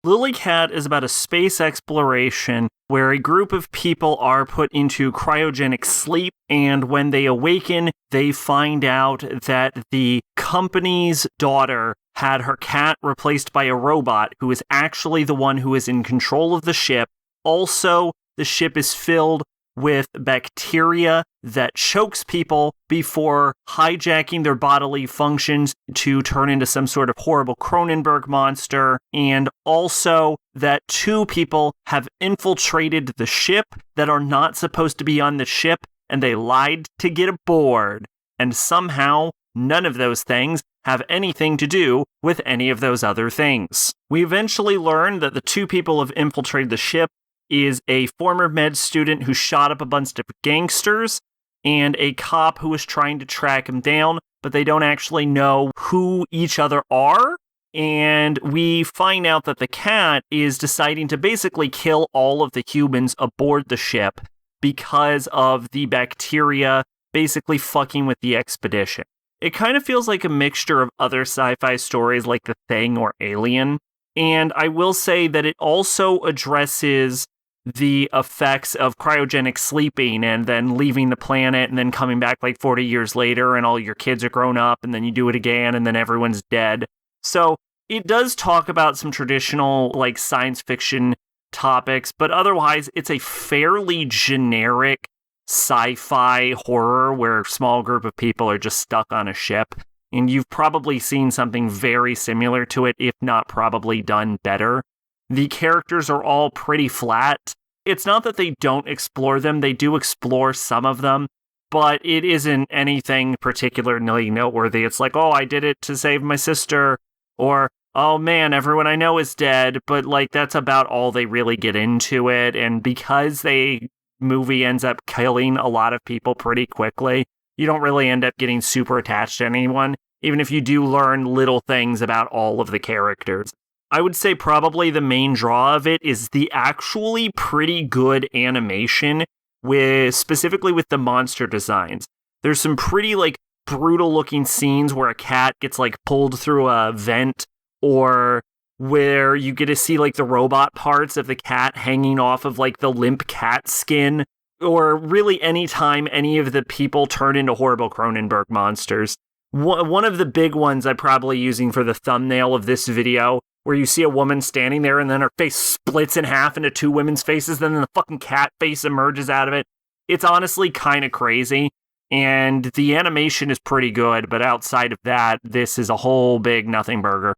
LILY-C.A.T is about a space exploration where a group of people are put into cryogenic sleep, and when they awaken, they find out that the company's daughter had her cat replaced by a robot who is actually the one who is in control of the ship. Also, the ship is filled with bacteria that chokes people before hijacking their bodily functions to turn into some sort of horrible Cronenberg monster, and also that 2 people have infiltrated the ship that are not supposed to be on the ship, and they lied to get aboard. And somehow, none of those things have anything to do with any of those other things. We eventually learn that the 2 people who have infiltrated the ship is a former med student who shot up a bunch of gangsters and a cop who was trying to track him down, but they don't actually know who each other are. And we find out that the cat is deciding to basically kill all of the humans aboard the ship because of the bacteria basically fucking with the expedition. It kind of feels like a mixture of other sci-fi stories like The Thing or Alien. And I will say that it also addresses the effects of cryogenic sleeping and then leaving the planet and then coming back like 40 years later and all your kids are grown up and then you do it again and then everyone's dead. So it does talk about some traditional like science fiction topics, but otherwise it's a fairly generic sci-fi horror where a small group of people are just stuck on a ship. And you've probably seen something very similar to it, if not probably done better. The characters are all pretty flat. It's not that they don't explore them, they do explore some of them, but it isn't anything particularly noteworthy. It's like, oh, I did it to save my sister, or, oh man, everyone I know is dead, but like that's about all they really get into it, and because the movie ends up killing a lot of people pretty quickly, you don't really end up getting super attached to anyone, even if you do learn little things about all of the characters. I would say probably the main draw of it is the actually pretty good animation, specifically with the monster designs. There's some pretty like brutal looking scenes where a cat gets like pulled through a vent, or where you get to see like the robot parts of the cat hanging off of like the limp cat skin, or really any time any of the people turn into horrible Cronenberg monsters. One of the big ones I'm probably using for the thumbnail of this video, where you see a woman standing there and then her face splits in half into 2 women's faces, then the fucking cat face emerges out of it. It's honestly kind of crazy, and the animation is pretty good, but outside of that, this is a whole big nothing burger.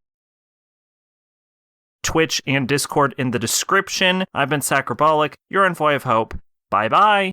Twitch and Discord in the description. I've been Sacrobolic, your envoy of hope. Bye-bye.